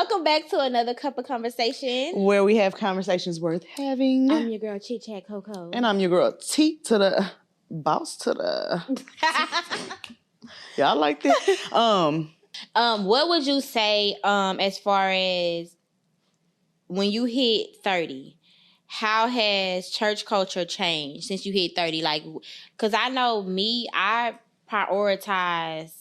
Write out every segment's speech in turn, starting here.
Welcome back to another cup of conversation, where we have conversations worth having. I'm your girl, Chit Chat Coco. And I'm your girl, T to the boss to the... Y'all like that? What would you say as far as when you hit 30, how has church culture changed since you hit 30? Like, because I know me, I prioritize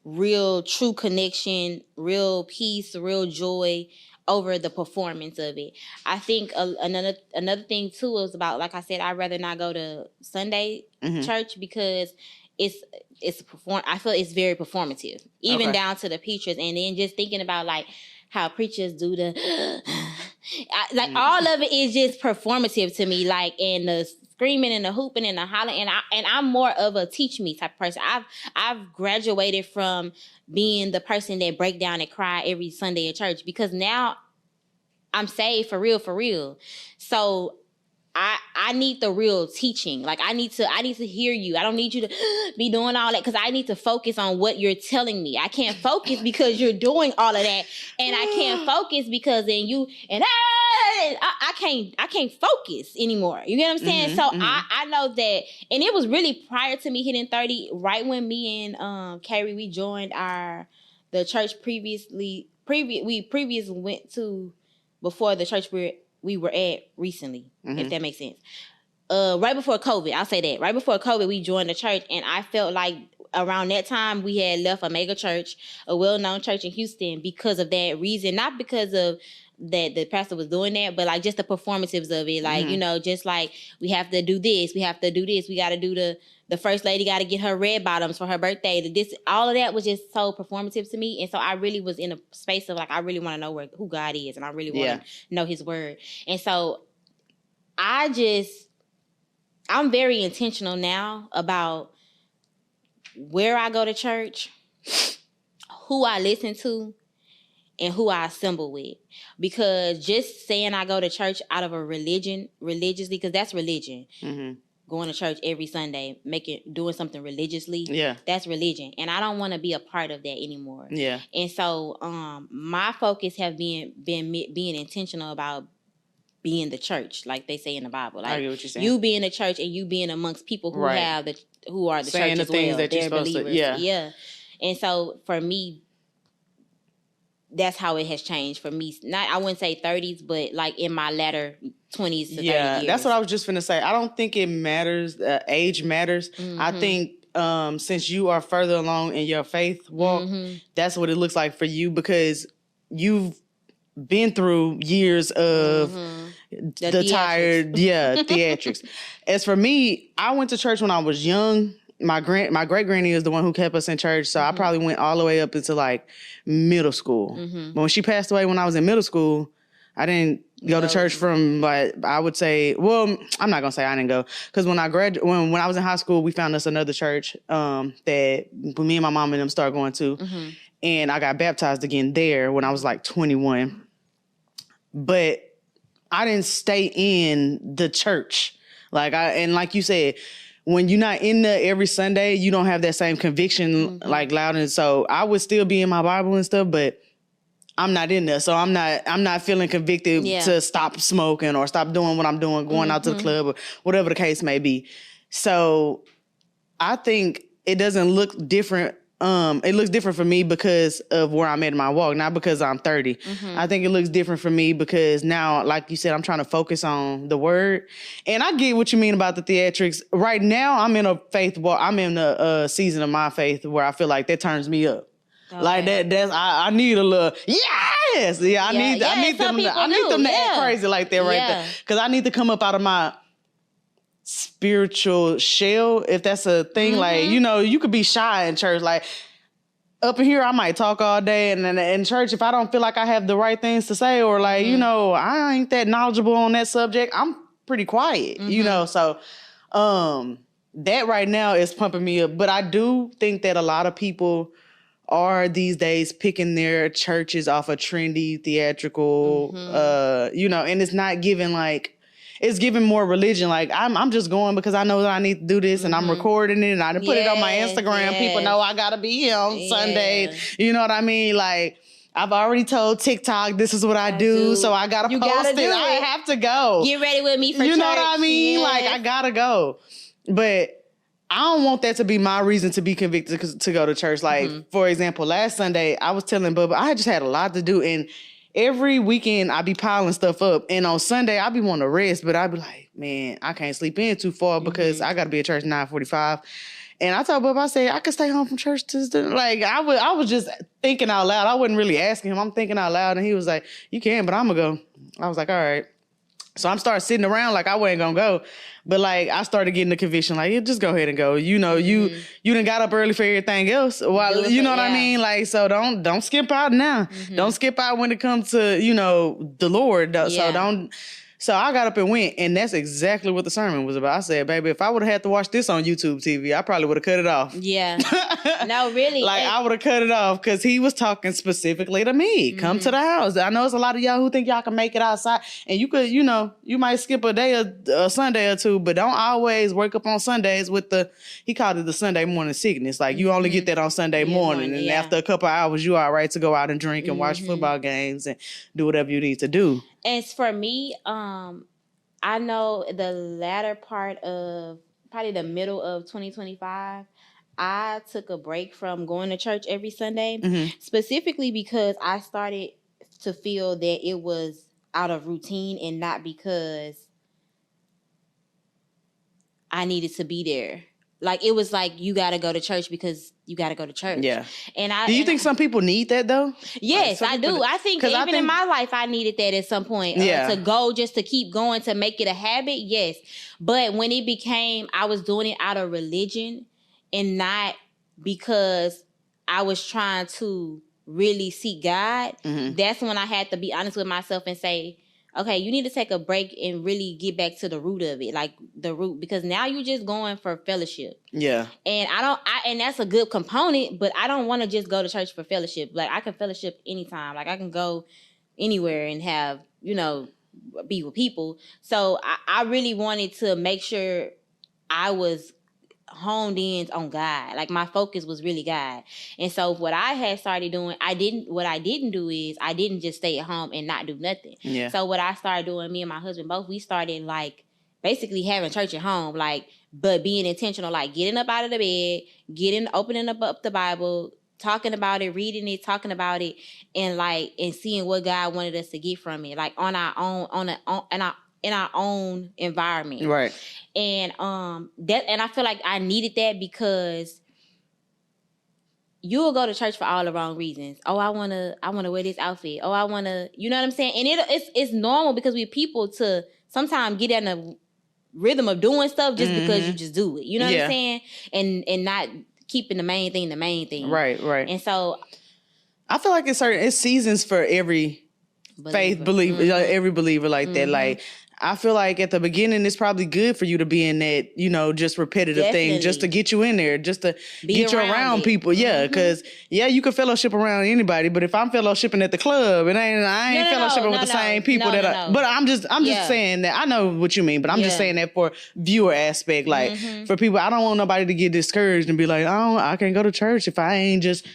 real true connection, real peace, real joy over the performance of it. I think another thing too is about, like I said, I'd rather not go to Sunday church because it's I feel it's very performative, even down to the preachers, and then just thinking about like how preachers do the all of it is just performative to me, like, and the screaming and the hooping and the hollering, and I'm more of a teach me type of person. I've graduated from being the person that break down and cry every Sunday at church, because now I'm saved for real. So I need the real teaching. Like I need to hear you. I don't need you to be doing all that, because I need to focus on what you're telling me. I can't focus because you're doing all of that, and I can't focus because then you and I can't focus anymore. You get what I'm saying? I know that, and it was really prior to me hitting 30, right when me and Carrie, we joined the church we previously went to before the church we were at recently, if that makes sense. Right before COVID, I'll say that. Right before COVID, we joined the church, and I felt like around that time we had left a mega church, a well-known church in Houston, because of that reason. Not because of that the pastor was doing that, but like just the performatives of it. Like, you know, just like we have to do this, we got to do the first lady got to get her red bottoms for her birthday. All of that was just so performative to me. And so I really was in a space of like, I really want to know who God is, and I really want to know his word. And so I'm very intentional now about where I go to church, who I listen to, and who I assemble with. Because just saying I go to church out of a religiously, because that's religion. Going to church every Sunday, doing something religiously, that's religion. And I don't want to be a part of that anymore. Yeah. And so my focus have been being intentional about being the church, like they say in the Bible. Like, I get what you're saying. You being the church and you being amongst people who who are the saying church as well. That they're believers. Yeah. And so for me, that's how it has changed for me. Not, I wouldn't say 30s, but like in my latter 20s to 30 years. That's what I was just finna say. I don't think it matters. Age matters. I think since you are further along in your faith walk, that's what it looks like for you, because you've been through years of the tired theatrics. As for me, I went to church when I was young. My great granny is the one who kept us in church, so I probably went all the way up into like middle school. But when she passed away when I was in middle school, I didn't go to church from, like, I would say, well, I'm not gonna say I didn't go, because when I was in high school, we found us another church that me and my mom and them started going to, and I got baptized again there when I was like 21. But I didn't stay in the church, like you said. When you're not in there every Sunday, you don't have that same conviction like loud. And so I would still be in my Bible and stuff, but I'm not in there. So I'm not feeling convicted to stop smoking or stop doing what I'm doing, going out to the club or whatever the case may be. So I think it doesn't look different. It looks different for me because of where I'm at in my walk, not because I'm 30. I think it looks different for me because now, like you said, I'm trying to focus on the word. And I get what you mean about the theatrics. Right now, I'm in a faith walk. I'm in a season of my faith where I feel like that turns me up. Okay. Like I need a little, yes. Yeah, I need them to act crazy like that right there. Because I need to come up out of my spiritual shell, if that's a thing. Like, you know, you could be shy in church. Like, up in here, I might talk all day, and then in church, if I don't feel like I have the right things to say, or like, you know, I ain't that knowledgeable on that subject, I'm pretty quiet, you know. So that right now is pumping me up. But I do think that a lot of people are these days picking their churches off a trendy theatrical, you know, and it's not giving like, it's giving more religion. Like, I'm just going because I know that I need to do this, and I'm recording it, and I put it on my Instagram. People know I gotta be here on Sunday. You know what I mean? Like, I've already told TikTok this is what I do, so I gotta post it. I have to go. Get ready with me for church. You know what I mean? Yes. Like, I gotta go. But I don't want that to be my reason to be convicted to go to church. Like, for example, last Sunday, I was telling Bubba, I just had a lot to do. And every weekend, I be piling stuff up. And on Sunday, I be wanting to rest. But I be like, man, I can't sleep in too far because I got to be at church 9:45. And I told Bubba, I said, I could stay home from church to like, I was just thinking out loud. I wasn't really asking him. I'm thinking out loud. And he was like, you can, but I'm going to go. I was like, all right. So I'm started sitting around like I wasn't going to go. But like, I started getting the conviction, like, yeah, just go ahead and go. You know, you done got up early for everything else. Well, you know what I mean? Like, so don't skip out now. Don't skip out when it comes to, you know, the Lord. So I got up and went, and that's exactly what the sermon was about. I said, baby, if I would have had to watch this on YouTube TV, I probably would have cut it off. Yeah. No, really. Like, I would have cut it off because he was talking specifically to me. Come to the house. I know there's a lot of y'all who think y'all can make it outside, and you could, you know, you might skip a day, a Sunday or two, but don't always wake up on Sundays with he called it the Sunday morning sickness. Like, you only get that on Sunday morning, and after a couple of hours, you all right to go out and drink and watch football games and do whatever you need to do. As for me, I know the latter part of probably the middle of 2025, I took a break from going to church every Sunday, specifically because I started to feel that it was out of routine and not because I needed to be there. Like, it was like, you got to go to church because you got to go to church. Yeah. Do you think some people need that, though? Yes, I do. I think even in my life, I needed that at some point. To go, just to keep going, to make it a habit, yes. But when it became, I was doing it out of religion and not because I was trying to really seek God, that's when I had to be honest with myself and say, okay, you need to take a break and really get back to the root of it, like the root, because now you're just going for fellowship. Yeah. And and that's a good component, but I don't want to just go to church for fellowship. Like, I can fellowship anytime. Like, I can go anywhere and have, you know, be with people. So I really wanted to make sure I was honed in on God. Like, my focus was really God. And so what I had started doing, I didn't do is I didn't just stay at home and not do nothing. Yeah. So what I started doing, me and my husband both, we started like basically having church at home, like, but being intentional, like getting up out of the bed, opening up the Bible, talking about it, reading it, talking about it, and seeing what God wanted us to get from it, like on our own, in our own environment. Right. And I feel like I needed that because you will go to church for all the wrong reasons. Oh, I wanna wear this outfit. Oh, I wanna, you know what I'm saying? And it's normal because we people to sometimes get in a rhythm of doing stuff just because you just do it. You know what I'm saying? And not keeping the main thing the main thing. Right, right. And so I feel like it's seasons for every faith believer, like every believer like that. Like, I feel like at the beginning, it's probably good for you to be in that, you know, just repetitive thing, just to get you in there, just to get you around people. Yeah, because, you can fellowship around anybody, but if I'm fellowshipping at the club, I ain't fellowshipping with the same people but I'm just saying that, I know what you mean, but I'm just saying that for viewer aspect, like, for people, I don't want nobody to get discouraged and be like, oh, I can't go to church if I ain't just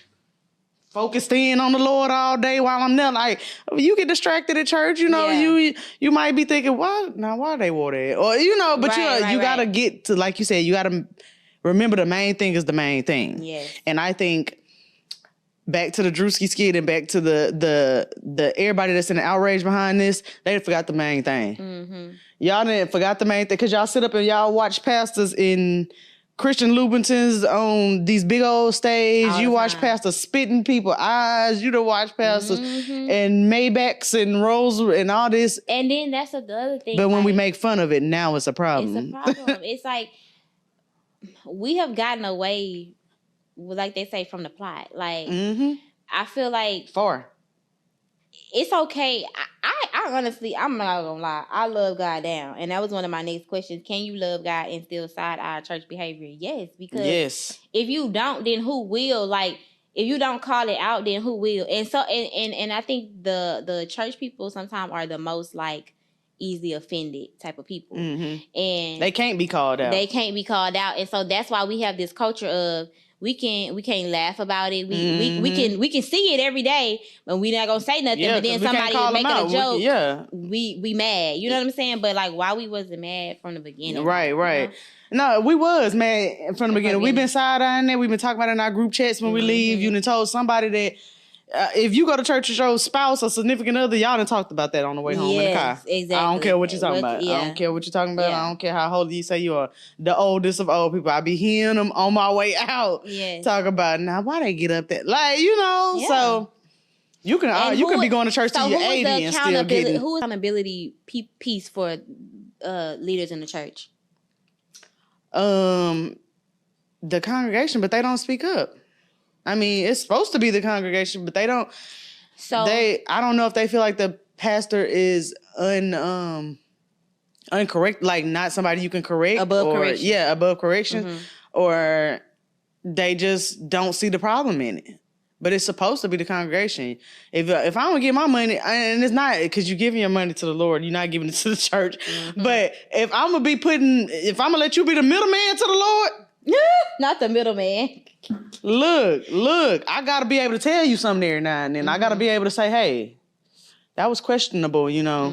focused in on the Lord all day while I'm there. Like, you get distracted at church, you know, you might be thinking, why they wore that? Or, you know, but you gotta get to, like you said, you gotta remember the main thing is the main thing. Yes. And I think back to the Drewski skit and back to the everybody that's in the outrage behind this, they forgot the main thing. Y'all didn't forgot the main thing because y'all sit up and y'all watch pastors in Christian Louboutins on these big old stage. You watch pastors spitting people eyes. You don't watch pastors and Maybachs and Rolls and all this. And then that's the other thing. But when we make fun of it, now it's a problem. It's a problem. It's like we have gotten away, like they say, from the plot. Like, I feel like it's okay. I honestly, I'm not gonna lie. I love God down. And that was one of my next questions. Can you love God and still side eye church behavior? Yes. Because if you don't, then who will? Like, if you don't call it out, then who will? And so, and I think the church people sometimes are the most, like, easily offended type of people. Mm-hmm. And they can't be called out. And so that's why we have this culture of we can't laugh about it. We can see it every day, but we not gonna say nothing. Yeah, but then somebody is making a joke. We mad. You know what I'm saying? But like, why we wasn't mad from the beginning? Right. You know? No, we was mad from the beginning. We've been side-eyeing it. We've been talking about it in our group chats when we leave. You done told somebody that if you go to church with your spouse or significant other, y'all done talked about that on the way home in the car. Exactly. I don't care what you're talking about. I don't care what you're talking about. I don't care how holy you say you are. The oldest of old people. I be hearing them on my way out. Talk about, now, why they get up there? Like, you know, so you can be going to church till you're 80 and still getting... Who is accountability piece for leaders in the church? The congregation, but they don't speak up. I mean, it's supposed to be the congregation, but they don't. So I don't know if they feel like the pastor is uncorrect, like not somebody you can correct above correction. Yeah, above correction, or they just don't see the problem in it. But it's supposed to be the congregation. If I don't get my money, and it's not because you're giving your money to the Lord, you're not giving it to the church. But if I'm gonna let you be the middleman to the Lord, not the middleman. Look, I gotta be able to tell you something every now and then. I gotta be able to say, hey, that was questionable, you know.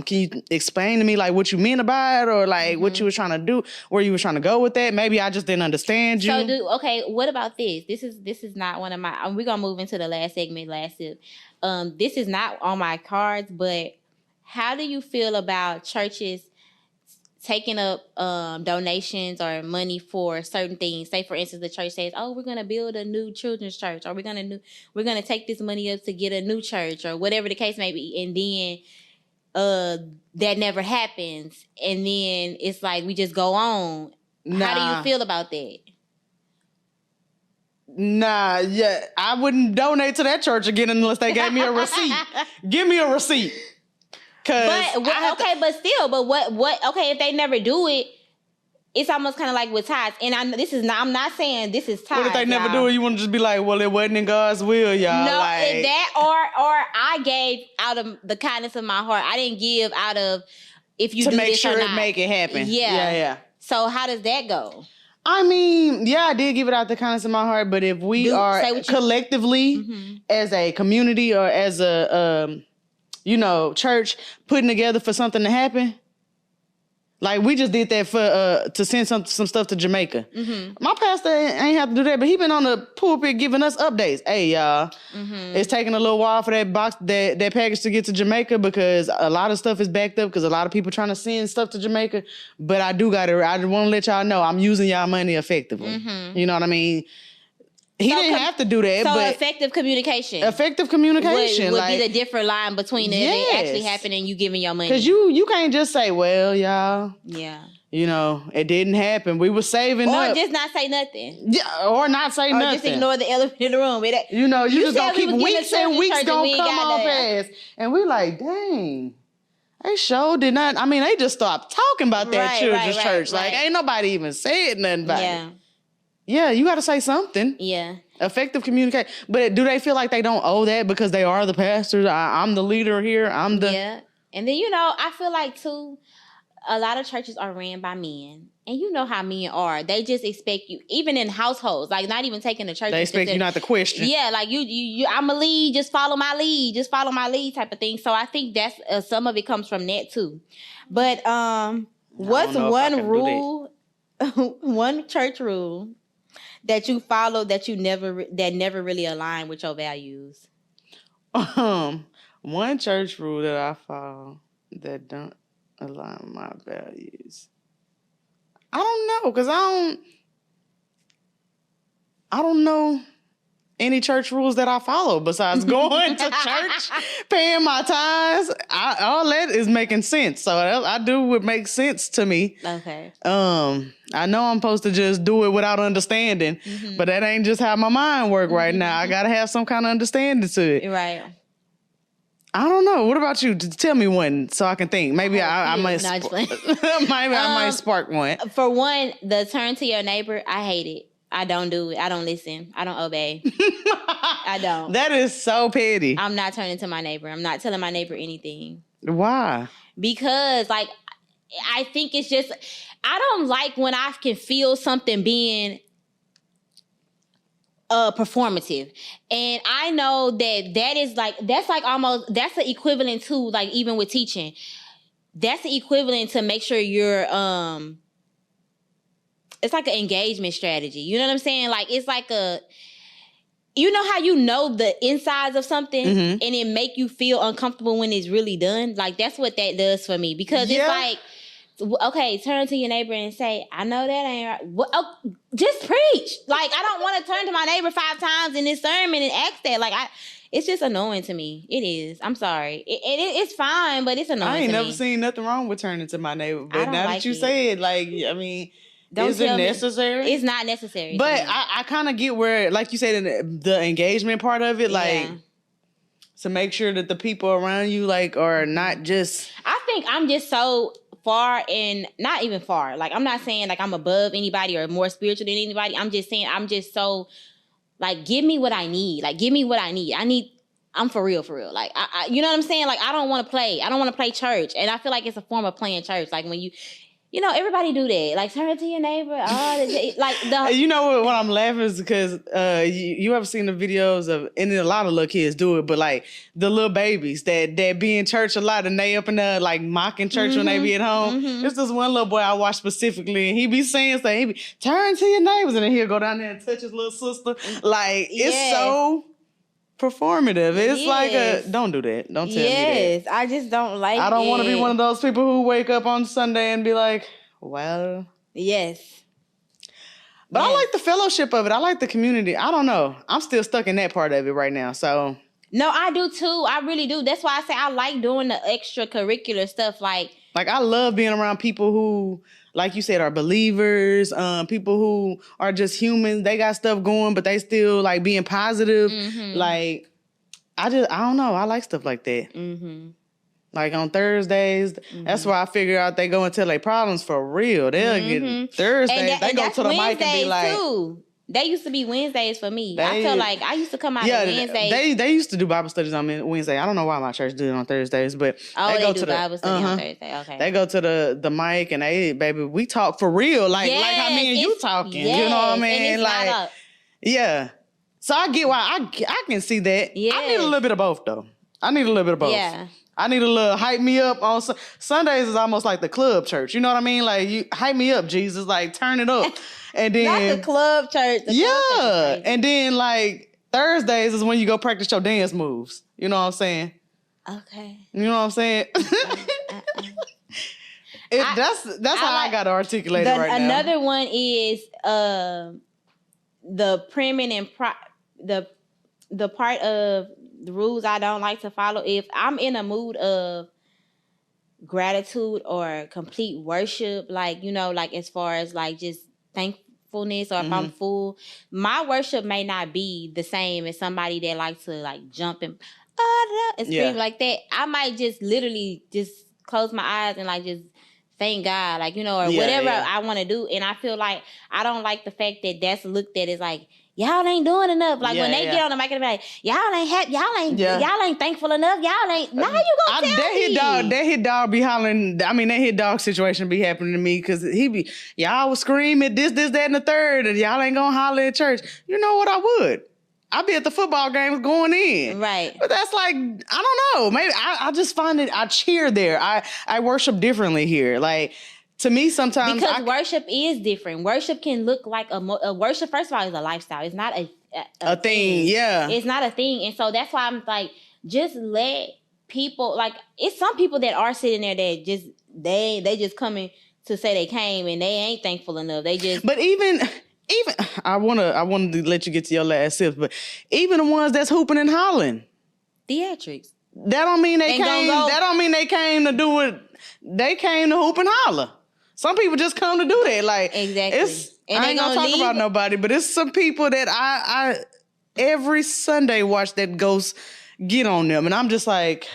Can you explain to me like what you meant about it, or like what you were trying to do, where you were trying to go with that? Maybe I just didn't understand you. So what about this? This is not one of my, we're gonna move into the last segment, last sip. This is not on my cards, but how do you feel about churches taking up donations or money for certain things? Say, for instance, the church says, "Oh, we're going to build a new children's church," or we're going to take this money up to get a new church, or whatever the case may be, and then that never happens, and then it's like we just go on. How do you feel about that? I wouldn't donate to that church again unless they gave me a receipt. Give me a receipt. If they never do it, it's almost kind of like with tithes. And I'm not saying this is tithes. What if they never do it? You want to just be like, well, it wasn't in God's will, y'all. No, or I gave out of the kindness of my heart. I didn't give out of if you to do make this sure or it not. make it happen. Yeah. So how does that go? I mean, I did give it out the kindness of my heart, but if we are collectively as a community or as a church putting together for something to happen. Like we just did that for to send some stuff to Jamaica. My pastor ain't have to do that, but he been on the pulpit giving us updates. Hey y'all, it's taking a little while for that package to get to Jamaica because a lot of stuff is backed up because a lot of people trying to send stuff to Jamaica. But I just want to let y'all know I'm using y'all money effectively. You know what I mean? He didn't have to do that. So effective communication. Effective communication would be the different line between it actually happening and you giving your money. Because you can't just say, well, y'all. Yeah. You know, it didn't happen. We were saving up. Or just not say nothing. Yeah, or not say nothing. Or just ignore the elephant in the room. You just gonna keep weeks and weeks gonna come off as. And we like, dang. They sure did not. I mean, they just stopped talking about that children's church. Like, ain't nobody even said nothing about it. Yeah, you got to say something. Yeah. Effective communication. But do they feel like they don't owe that because they are the pastors? I'm the leader here. Yeah. And then, I feel like, too, a lot of churches are ran by men. And you know how men are. They just expect you, even in households, like not even taking the church. They expect you not to question. Yeah, like you I'm a lead, just follow my lead. Just follow my lead type of thing. So I think that's some of it comes from that, too. But what's one rule, one church rule that you follow that never really align with your values? One church rule that I follow that don't align with my values. I don't know, because I don't know any church rules that I follow besides going to church, paying my tithes. All that is making sense. So I do what makes sense to me. Okay. I know I'm supposed to just do it without understanding, but that ain't just how my mind works right now. I got to have some kind of understanding to it. Right. I don't know. What about you? Tell me one so I can think. Maybe I might. I might spark one. For one, the turn to your neighbor, I hate it. I don't do it. I don't listen. I don't obey. I don't. That is so petty. I'm not turning to my neighbor. I'm not telling my neighbor anything. Why? Because, like, I think it's just, I don't like when I can feel something being performative. And I know that is like, that's like almost, that's the equivalent to, like, even with teaching. That's the equivalent to make sure you're, it's like an engagement strategy. You know what I'm saying? Like, it's like you know how you know the insides of something and it make you feel uncomfortable when it's really done? Like, that's what that does for me. Because it's like, okay, turn to your neighbor and say, I know that ain't right. Well, just preach. Like, I don't want to turn to my neighbor 5 times in this sermon and ask that. Like, it's just annoying to me. It is. I'm sorry. It's fine, but it's annoying to me. I ain't never seen nothing wrong with turning to my neighbor. But now that you say it, like, I mean... Is it necessary? It's not necessary. But I kind of get where, like you said, in the engagement part of it, like, to make sure that the people around you, like, are not just... I think I'm just so far and not even far. Like, I'm not saying, like, I'm above anybody or more spiritual than anybody. I'm just saying I'm just so, like, give me what I need. Like, give me what I need. I'm for real. Like, you know what I'm saying? Like, I don't want to play. I don't want to play church. And I feel like it's a form of playing church. Like, when you know, everybody do that. Like, turn to your neighbor. You know what I'm laughing is because you ever seen the videos of, and a lot of little kids do it, but like the little babies that be in church a lot and they up in there like mocking church when they be at home. There's this one little boy I watched specifically and he be saying stuff. He be, turn to your neighbors, and then he'll go down there and touch his little sister. Like, it's so performative. It's like don't do that. Don't tell me that. Yes, I just don't like it. I don't want to be one of those people who wake up on Sunday and be like, well. Yes. But I like the fellowship of it. I like the community. I don't know. I'm still stuck in that part of it right now. So. No, I do too. I really do. That's why I say I like doing the extracurricular stuff. Like I love being around people who, like you said, are believers, people who are just humans. They got stuff going, but they still like being positive. Like, I don't know. I like stuff like that. Like on Thursdays, that's why I figure out they go and tell their problems for real. They'll get Thursdays. They go to the mic and be like, too. They used to be Wednesdays for me. I feel like I used to come out on Wednesdays. They used to do Bible studies on Wednesday. I don't know why my church did it on Thursdays, but they go to Bible study on Thursday. Okay. They go to the mic and baby, we talk for real, like how me and you talking. You know what I mean? Like, So I get why I can see that. Yeah. I need a little bit of both though. I need a little bit of both. Yeah. I need a little hype me up on Sundays is almost like the club church. You know what I mean? Like, you hype me up, Jesus. Like, turn it up. And then not the club church. The club church and then like Thursdays is when you go practice your dance moves. You know what I'm saying? Okay. You know what I'm saying? That's how I got to articulate it right now. Another one is the priming and the part of the rules I don't like to follow. If I'm in a mood of gratitude or complete worship, like, you know, like as far as like just thankfulness, or if I'm full, my worship may not be the same as somebody that likes to like jump and scream like that. I might just literally just close my eyes and like just thank God, like, you know, or whatever I want to do. And I feel like I don't like the fact that that's looked at as like, y'all ain't doing enough. Like when they get on the mic and be like, y'all ain't happy, y'all ain't thankful enough, y'all ain't. Now you gonna tell me? That hit dog be hollering. I mean, that hit dog situation be happening to me because he be, y'all would scream at this, that, and the third, and y'all ain't gonna holler at church. You know what? I would. I'd be at the football games going in. Right. But that's like, I don't know. Maybe I just find it, I cheer there. I worship differently here. Like, to me, sometimes because worship is different. Worship can look like a worship. First of all, is a lifestyle. It's not a thing. Yeah, it's not a thing, and so that's why I'm like, just let people. Like, it's some people that are sitting there that just they just coming to say they came and they ain't thankful enough. They just. But even I wanted to let you get to your last sip, but even the ones that's hooping and hollering, theatrics. That don't mean they came. That don't mean they came to do it. They came to hoop and holler. Some people just come to do that. Like, exactly. I ain't gonna talk about nobody, but it's some people that I every Sunday watch that ghost get on them. And I'm just like,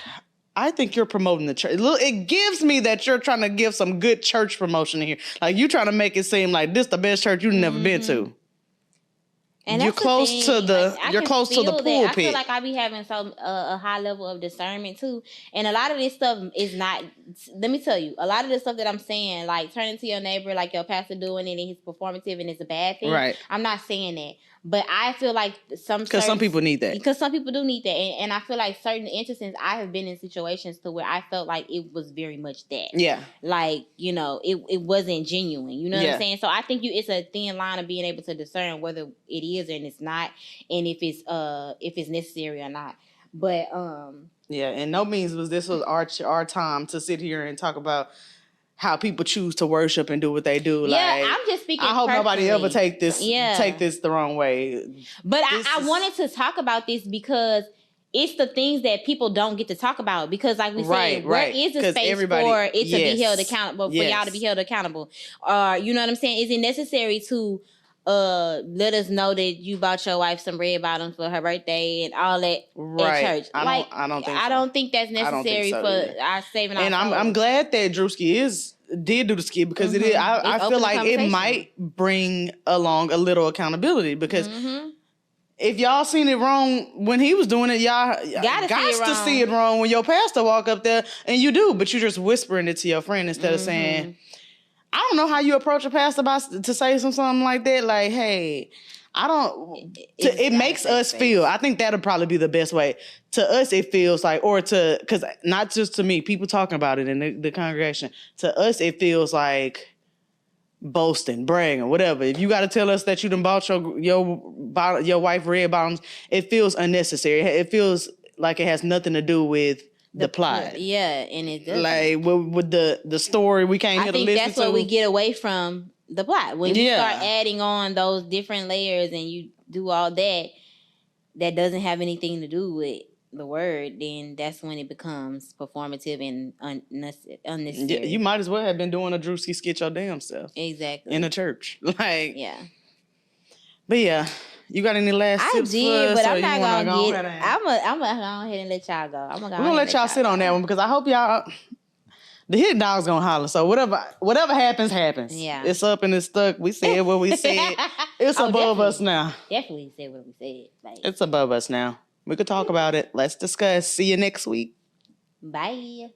I think you're promoting the church. Look, it gives me that you're trying to give some good church promotion here. Like, you trying to make it seem like this the best church you've never been to. And you're close to the I you're can close to the feel that. pulpit. I feel like I be having a high level of discernment too, and a lot of this stuff is not. Let me tell you, a lot of the stuff that I'm saying, like turning to your neighbor, like your pastor doing it, and he's performative, and it's a bad thing. Right. I'm not saying that, but I feel like because some people need that. Because some people do need that, and I feel like certain instances I have been in situations to where I felt like it was very much that. Yeah. Like, you know, it wasn't genuine. You know what I'm saying? So I think it's a thin line of being able to discern whether it is and it's not, and if it's necessary or not. But yeah, and no means was our time to sit here and talk about how people choose to worship and do what they do. Yeah, like, I'm just speaking. I hope nobody ever take this the wrong way. But I wanted to talk about this because it's the things that people don't get to talk about. Because, like we said, where is the space for it to be held accountable, for y'all to be held accountable? You know what I'm saying? Is it necessary to let us know that you bought your wife some red bottoms for her birthday and all that at church? I don't think that's necessary for our saving our souls. I'm glad that Drewski did do the skit because it is. I feel like it might bring along a little accountability because if y'all seen it wrong when he was doing it, y'all got to see it wrong when your pastor walk up there, and you do, but you're just whispering it to your friend instead of saying, I don't know how you approach a pastor to say something like that. Like, hey, I don't. It makes us feel. I think that'll probably be the best way. To us, it feels like, because not just to me, people talking about it in the congregation. To us, it feels like boasting, bragging, whatever. If you got to tell us that you done bought your wife red bottoms, it feels unnecessary. It feels like it has nothing to do with the plot. Yeah, and it does. Like with the story, we can't. I think that's what we get away from the plot when you start adding on those different layers and you do all that doesn't have anything to do with the word. Then that's when it becomes performative and unnecessary. Yeah, you might as well have been doing a Drewski skit your damn self. Exactly. In a church, like But yeah. You got any last tips for us? But I'm not gonna get. I'm gonna go ahead and let y'all go. We're gonna let y'all sit on that one because I hope y'all. The hit dog's gonna holler. So whatever happens. Yeah, it's up and it's stuck. We said what we said. It's above us now. Definitely said what we said. Like, it's above us now. We could talk about it. Let's discuss. See you next week. Bye.